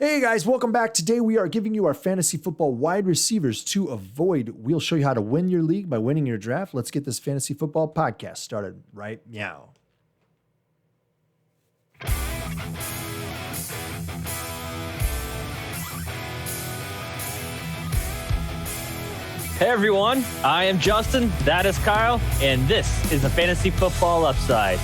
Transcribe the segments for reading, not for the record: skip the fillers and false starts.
Hey guys, welcome back. Today we are giving you our fantasy football wide receivers to avoid. We'll show you how to win your league by winning your draft. Let's get this fantasy football podcast started right now. Hey everyone, I am Justin, that is Kyle, and this is the Fantasy Football Upside.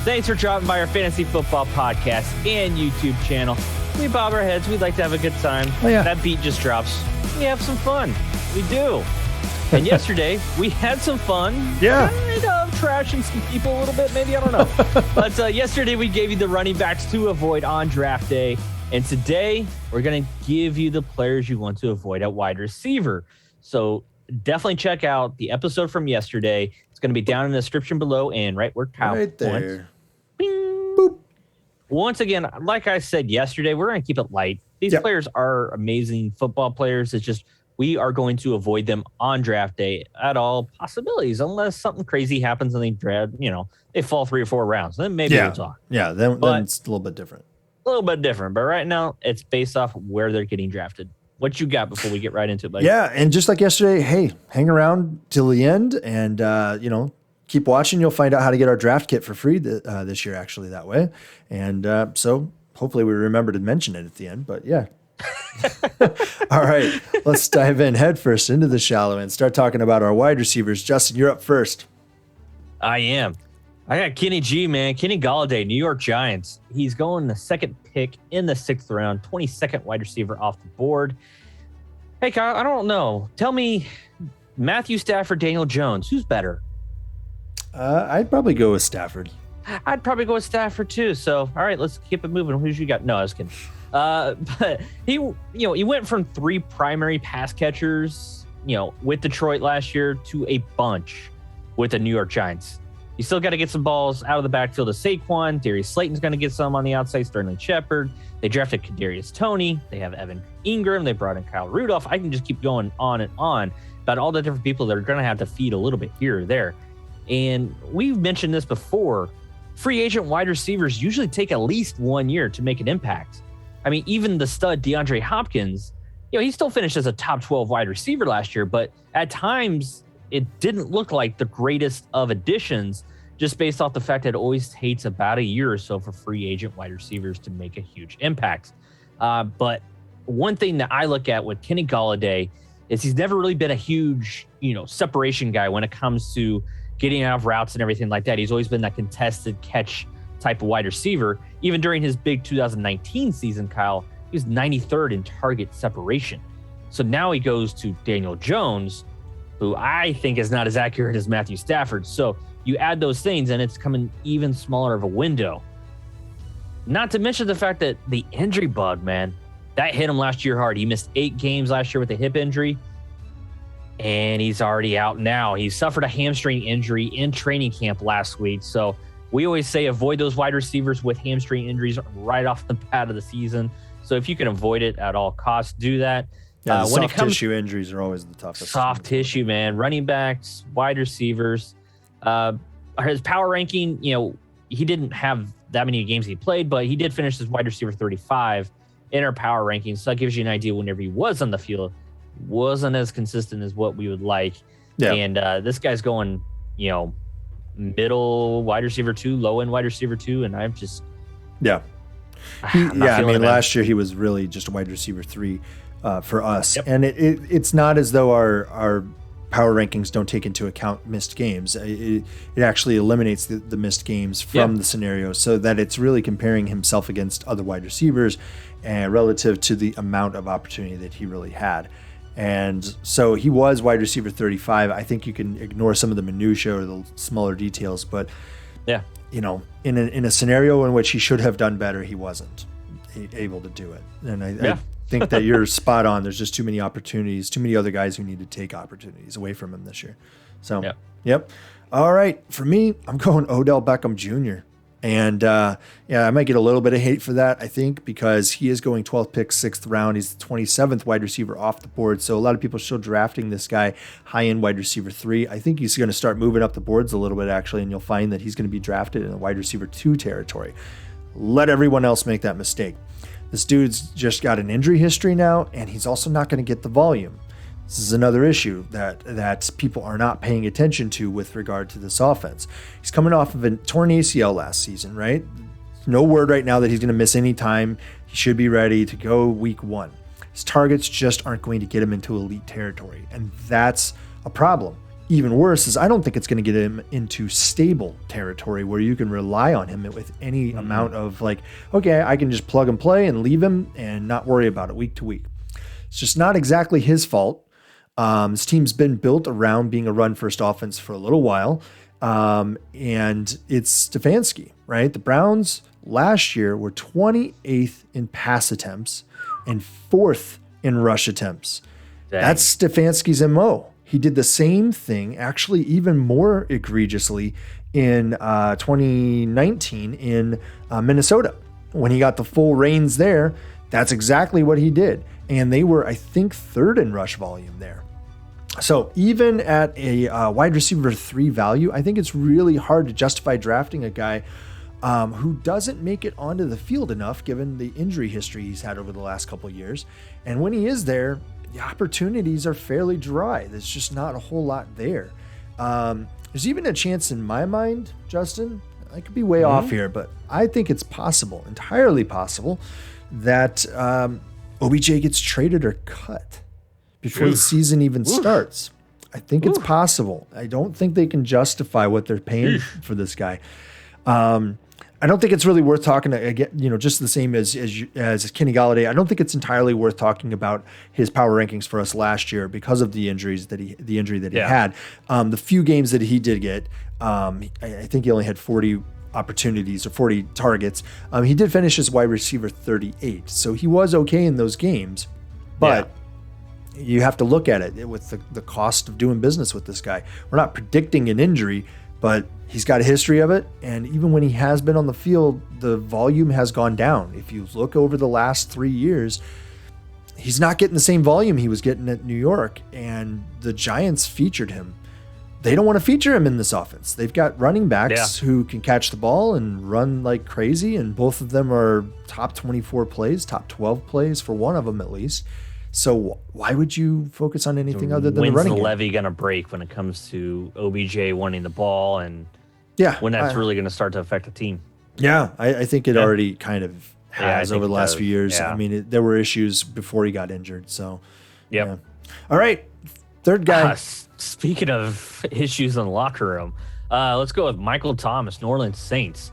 Thanks for dropping by our Fantasy Football podcast and YouTube channel. We bob our heads, we'd like to have a good time. Oh, yeah. That beat just drops. We have some fun. We do. And yesterday, we had some fun. Yeah. Kind of trashing some people a little bit, maybe, I don't know. But yesterday, we gave you the running backs to avoid on draft day. And today, we're going to give you the players you want to avoid at wide receiver. So definitely check out the episode from yesterday. It's going to be down in the description below and right where Kyle Right there. went. Bing. Boop. Once again, like I said yesterday, we're going to keep it light. These players are amazing football players. It's just we are going to avoid them on draft day at all possibilities, unless something crazy happens and they draft, they fall 3 or 4 rounds. Then maybe we'll talk. Yeah, then it's a little bit different. A little bit different. But right now, it's based off where they're getting drafted. What you got before we get right into it, buddy? Yeah, and just like yesterday, hey, hang around till the end and, keep watching. You'll find out how to get our draft kit for free this year, actually, that way. And so hopefully we remember to mention it at the end, but yeah. All right, let's dive in head first into the shallow and start talking about our wide receivers. Justin, you're up first. I am. I got Kenny G, man. Kenny Golladay, New York Giants. He's going the second pick in the 6th round, 22nd wide receiver off the board. Hey, Kyle, I don't know. Tell me, Matthew Stafford, Daniel Jones, who's better? I'd probably go with Stafford. I'd probably go with Stafford too. So, all right, let's keep it moving. Who's you got? No, I was kidding. But he went from 3 primary pass catchers, with Detroit last year to a bunch with the New York Giants. You still got to get some balls out of the backfield to Saquon. Darius Slayton's going to get some on the outside. Sterling Shepard. They drafted Kadarius Toney. They have Evan Ingram. They brought in Kyle Rudolph. I can just keep going on and on about all the different people that are going to have to feed a little bit here or there. And we've mentioned this before. Free agent wide receivers usually take at least 1 year to make an impact. I mean, even the stud DeAndre Hopkins, he still finished as a top 12 wide receiver last year, but at times it didn't look like the greatest of additions just based off the fact that it always takes about a year or so for free agent wide receivers to make a huge impact. But one thing that I look at with Kenny Golladay is he's never really been a huge, separation guy when it comes to getting out of routes and everything like that. He's always been that contested catch type of wide receiver. Even during his big 2019 season, Kyle, he was 93rd in target separation. So now he goes to Daniel Jones, who I think is not as accurate as Matthew Stafford. So you add those things and it's coming even smaller of a window. Not to mention the fact that the injury bug, man, that hit him last year hard. He missed 8 games last year with a hip injury, and he's already out now. He suffered a hamstring injury in training camp last week. So we always say avoid those wide receivers with hamstring injuries right off the bat of the season. So if you can avoid it at all costs, do that. Yeah, when soft tissue injuries are always the toughest. Soft tissue, man. Running backs, wide receivers. His power ranking, he didn't have that many games he played, but he did finish as wide receiver 35 in our power rankings. So that gives you an idea whenever he was on the field, wasn't as consistent as what we would like. Yeah. And this guy's going, middle wide receiver 2, low end wide receiver 2. And I'm just. Yeah. Last year he was really just a wide receiver 3 for us. Yep. And it's not as though our power rankings don't take into account missed games. It actually eliminates the missed games from the scenario so that it's really comparing himself against other wide receivers and relative to the amount of opportunity that he really had. And so he was wide receiver 35. I think you can ignore some of the minutia or the smaller details, but in a scenario in which he should have done better, he wasn't able to do it. And I think that you're spot on. There's just too many opportunities, too many other guys who need to take opportunities away from him this year. So, yep. All right. For me, I'm going Odell Beckham Jr. And I might get a little bit of hate for that, I think, because he is going 12th pick, 6th round. He's the 27th wide receiver off the board. So a lot of people are still drafting this guy high-end wide receiver 3. I think he's going to start moving up the boards a little bit, actually, and you'll find that he's going to be drafted in the wide receiver 2 territory. Let everyone else make that mistake. This dude's just got an injury history now, and he's also not going to get the volume. This is another issue that people are not paying attention to with regard to this offense. He's coming off of a torn ACL last season, right? No word right now that he's going to miss any time. He should be ready to go week 1. His targets just aren't going to get him into elite territory, and that's a problem. Even worse is I don't think it's going to get him into stable territory where you can rely on him with any amount of like, okay, I can just plug and play and leave him and not worry about it week to week. It's just not exactly his fault. This team's been built around being a run-first offense for a little while, and it's Stefanski, right? The Browns last year were 28th in pass attempts and 4th in rush attempts. Dang. That's Stefanski's MO. He did the same thing, actually even more egregiously, in 2019 in Minnesota. When he got the full reins there, that's exactly what he did. And they were, I think, 3rd in rush volume there. So even at a wide receiver 3 value, I think it's really hard to justify drafting a guy who doesn't make it onto the field enough given the injury history he's had over the last couple of years. And when he is there, the opportunities are fairly dry. There's just not a whole lot there. There's even a chance in my mind, Justin, I could be way off here, but I think it's possible, entirely possible, that OBJ gets traded or cut before the season even starts. I think it's possible. I don't think they can justify what they're paying for this guy. I don't think it's really worth talking again, just the same as Kenny Golladay. I don't think it's entirely worth talking about his power rankings for us last year because of the injury that he had. The few games that he did get, I think he only had 40 opportunities or 40 targets. He did finish as wide receiver 38, so he was okay in those games, but you have to look at it with the cost of doing business with this guy. We're not predicting an injury, but he's got a history of it, and even when he has been on the field, the volume has gone down. If you look over the last 3 years, he's not getting the same volume he was getting at New York, and the Giants featured him. They don't want to feature him in this offense. They've got running backs who can catch the ball and run like crazy, and both of them are top 24 plays, top 12 plays for one of them at least. So why would you focus on anything other than the running game? When's the levee going to break when it comes to OBJ wanting the ball, and when that's really going to start to affect the team? Yeah, I think it already kind of has over the last few years. Yeah. I mean, there were issues before he got injured. So, All right, third guy. Speaking of issues in the locker room, let's go with Michael Thomas, New Orleans Saints.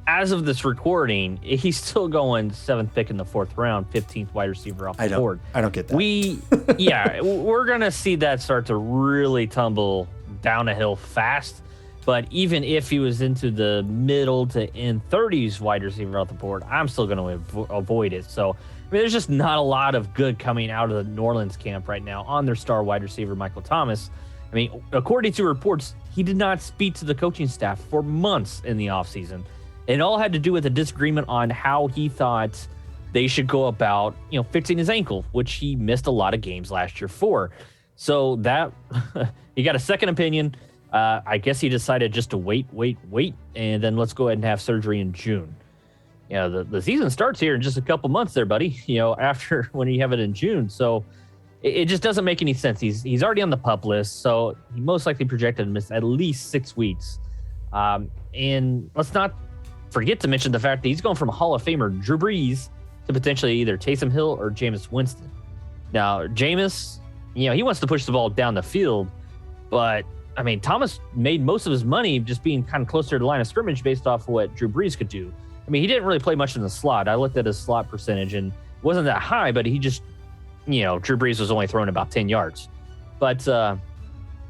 As of this recording, he's still going 7th pick in the 4th round, 15th wide receiver off the board. I don't get that. We're going to see that start to really tumble down a hill fast. But even if he was into the middle to end 30s wide receiver off the board, I'm still going to avoid it. So, there's just not a lot of good coming out of the New Orleans camp right now on their star wide receiver, Michael Thomas. I mean, according to reports, he did not speak to the coaching staff for months in the offseason. It all had to do with a disagreement on how he thought they should go about, fixing his ankle, which he missed a lot of games last year for. So that he got a second opinion. I guess he decided just to wait, and then let's go ahead and have surgery in June. The season starts here in just a couple months there, buddy, after when you have it in June. So it just doesn't make any sense. He's already on the PUP list, so he most likely projected to miss at least 6 weeks. And let's not forget to mention the fact that he's going from Hall of Famer Drew Brees to potentially either Taysom Hill or Jameis Winston. Now, Jameis, he wants to push the ball down the field, but I mean, Thomas made most of his money just being kind of closer to the line of scrimmage based off of what Drew Brees could do. I mean, he didn't really play much in the slot. I looked at his slot percentage and it wasn't that high, but he just, Drew Brees was only throwing about 10 yards. But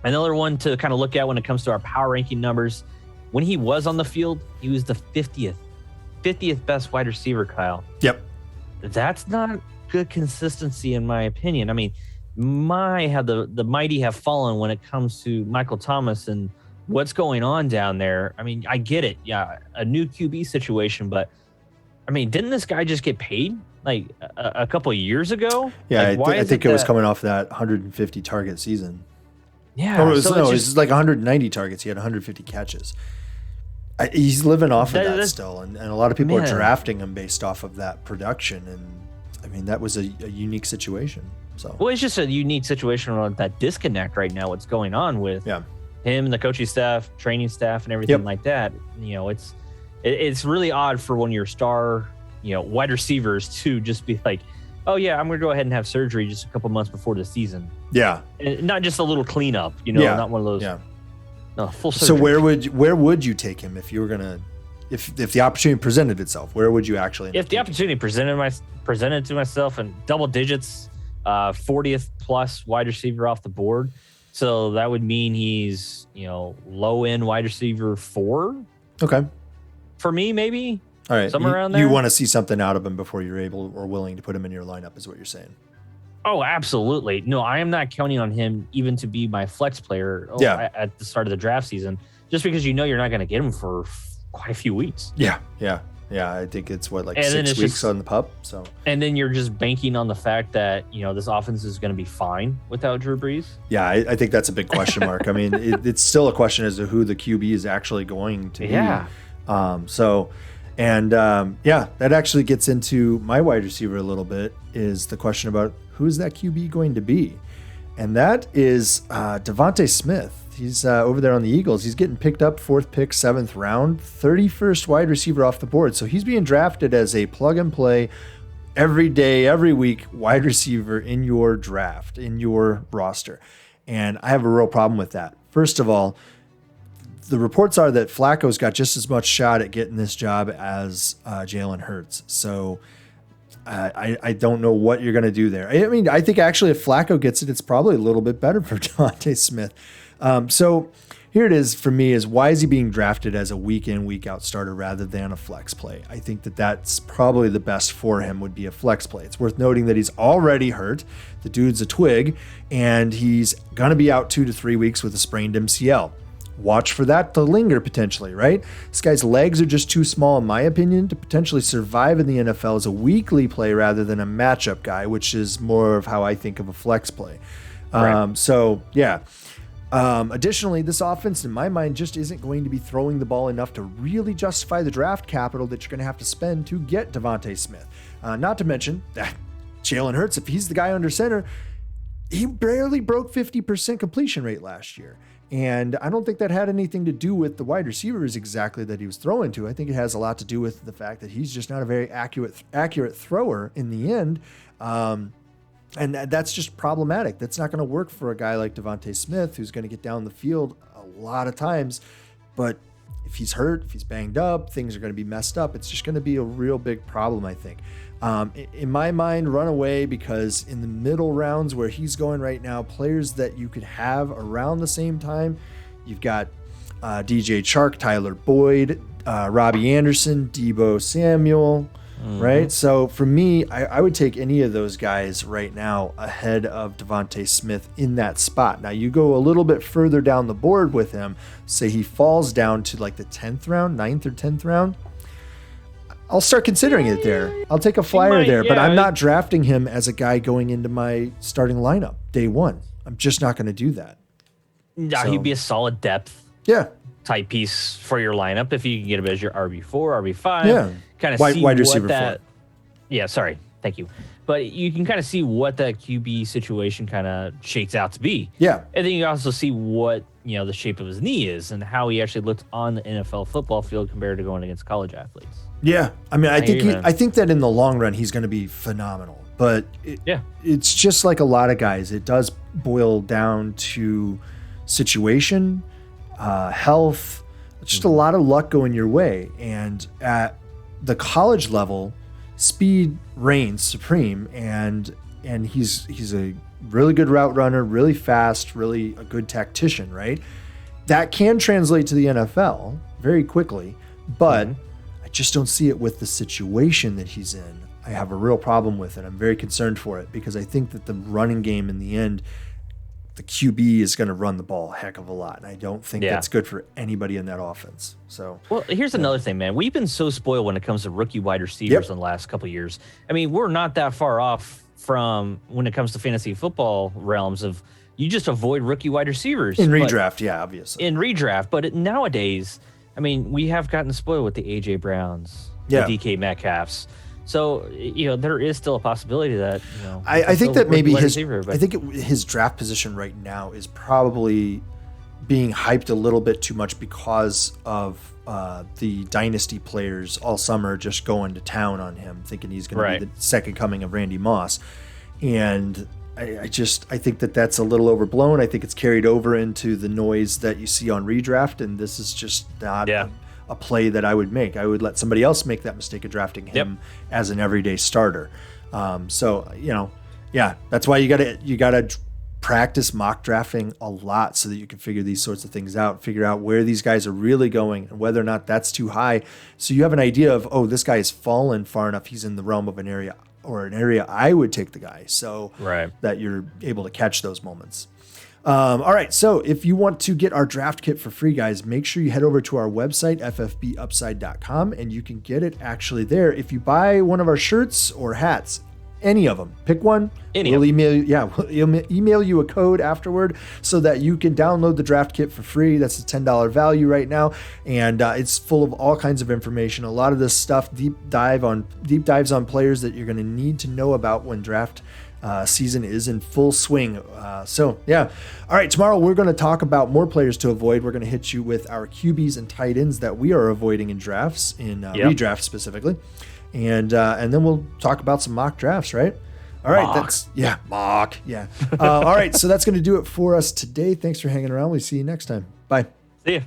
another one to kind of look at when it comes to our power ranking numbers, when he was on the field, he was the 50th best wide receiver, Kyle. Yep. That's not good consistency in my opinion. I mean, how the mighty have fallen when it comes to Michael Thomas and what's going on down there. I mean, I get it. Yeah, a new QB situation, but I mean, didn't this guy just get paid like a couple of years ago? Yeah, like, I think it was coming off that 150 target season. Yeah. It was like 190 targets. He had 150 catches. He's living off of that still, and a lot of people are drafting him based off of that production. And I mean, that was a unique situation. So, well, it's just a unique situation on that disconnect right now. What's going on with him, the coaching staff, training staff, and everything like that. You know, it's really odd for one of your star, wide receivers to just be like, oh yeah, I'm going to go ahead and have surgery just a couple months before the season. Yeah, and not just a little cleanup. Not one of those. Yeah. No, full surgery. So where would you take him if you were gonna, if the opportunity presented itself? Where would you actually? If the opportunity presented to myself in double digits, 40th plus wide receiver off the board, so that would mean he's low end wide receiver 4. Okay. For me, maybe. All right. Somewhere around there. You want to see something out of him before you're able or willing to put him in your lineup, is what you're saying. Oh, absolutely. No, I am not counting on him even to be my flex player at the start of the draft season, just because you're not going to get him for quite a few weeks. Yeah. I think it's 6 weeks on the pup. So, and then you're just banking on the fact that this offense is going to be fine without Drew Brees. Yeah, I think that's a big question mark. I mean, it's still a question as to who the QB is actually going to be. Yeah. That actually gets into my wide receiver a little bit, is the question about who's that QB going to be? And that is Devonta Smith. He's over there on the Eagles. He's getting picked up 4th pick, 7th round, 31st wide receiver off the board. So he's being drafted as a plug and play every day, every week wide receiver in your draft, in your roster. And I have a real problem with that. First of all, the reports are that Flacco's got just as much shot at getting this job as Jalen Hurts. So I don't know what you're going to do there. I mean, I think actually if Flacco gets it, it's probably a little bit better for Devonta Smith. So here it is for me, is why is he being drafted as a week in, week out starter rather than a flex play? I think that's probably the best for him, would be a flex play. It's worth noting that he's already hurt. The dude's a twig, and he's going to be out 2 to 3 weeks with a sprained MCL. Watch for that to linger potentially, right? This guy's legs are just too small, in my opinion, to potentially survive in the NFL as a weekly play rather than a matchup guy, which is more of how I think of a flex play. Right. Additionally, this offense, in my mind, just isn't going to be throwing the ball enough to really justify the draft capital that you're going to have to spend to get Devonta Smith. Not to mention that Jalen Hurts, if he's the guy under center, he barely broke 50% completion rate last year. And I don't think that had anything to do with the wide receivers exactly that he was throwing to. I think it has a lot to do with the fact that he's just not a very accurate thrower in the end. And that's just problematic. That's not going to work for a guy like Devonta Smith, who's going to get down the field a lot of times. But if he's hurt, if he's banged up, things are going to be messed up. It's just going to be a real big problem, I think. In my mind, run away, because in the middle rounds where he's going right now, players that you could have around the same time, you've got DJ Chark, Tyler Boyd, Robbie Anderson, Deebo Samuel, right? So for me, I would take any of those guys right now ahead of Devonta Smith in that spot. Now, you go a little bit further down the board with him, say he falls down to like the 10th round, 9th or 10th round, I'll start considering it there. I'll take a flyer there, but I'm not drafting him as a guy going into my starting lineup day one. I'm just not going to do that. No, he'd be a solid depth type piece for your lineup if you can get him as your RB4, RB5. Yeah. Kind of see wide receiver that. Yeah, sorry. Thank you. But you can kind of see what that QB situation kind of shakes out to be. Yeah. And then you also see what, the shape of his knee is and how he actually looked on the NFL football field compared to going against college athletes. Yeah. I mean, I think that in the long run, he's going to be phenomenal. But it's just like a lot of guys. It does boil down to situation, health, just a lot of luck going your way. And at the college level, speed reigns supreme, and he's a really good route runner, really fast, really a good tactician, right? That can translate to the NFL very quickly, but I just don't see it with the situation that he's in. I have a real problem with it. I'm very concerned for it, because I think that the running game in the end, the QB is going to run the ball a heck of a lot. And I don't think that's good for anybody in that offense. So, well, here's another thing, man. We've been so spoiled when it comes to rookie wide receivers in the last couple of years. I mean, we're not that far off from when it comes to fantasy football realms of you just avoid rookie wide receivers. In redraft, obviously. In redraft. But nowadays, I mean, we have gotten spoiled with the AJ Browns, the DK Metcalfs. So, there is still a possibility that, I think that maybe his draft position right now is probably being hyped a little bit too much because of the dynasty players all summer just going to town on him, thinking he's going to be the second coming of Randy Moss. And I think that that's a little overblown. I think it's carried over into the noise that you see on redraft, and this is just not a play that I would make. I would let somebody else make that mistake of drafting him as an everyday starter. That's why you gotta practice mock drafting a lot so that you can figure these sorts of things out, figure out where these guys are really going and whether or not that's too high. So you have an idea of, oh, this guy has fallen far enough. He's in the realm of an area I would take the guy, so that you're able to catch those moments. All right, so if you want to get our draft kit for free, guys, make sure you head over to our website, ffbupside.com, and you can get it actually there. If you buy one of our shirts or hats, any of them, pick one. We'll email you a code afterward so that you can download the draft kit for free. That's a $10 value right now, and it's full of all kinds of information. A lot of this stuff, deep dives on players that you're going to need to know about when draft season is in full swing. All right, tomorrow we're going to talk about more players to avoid. We're going to hit you with our QBs and tight ends that we are avoiding in drafts, in redraft specifically. And then we'll talk about some mock drafts, right? All right, mock. All right, so that's going to do it for us today. Thanks for hanging around. We'll see you next time. Bye. See ya.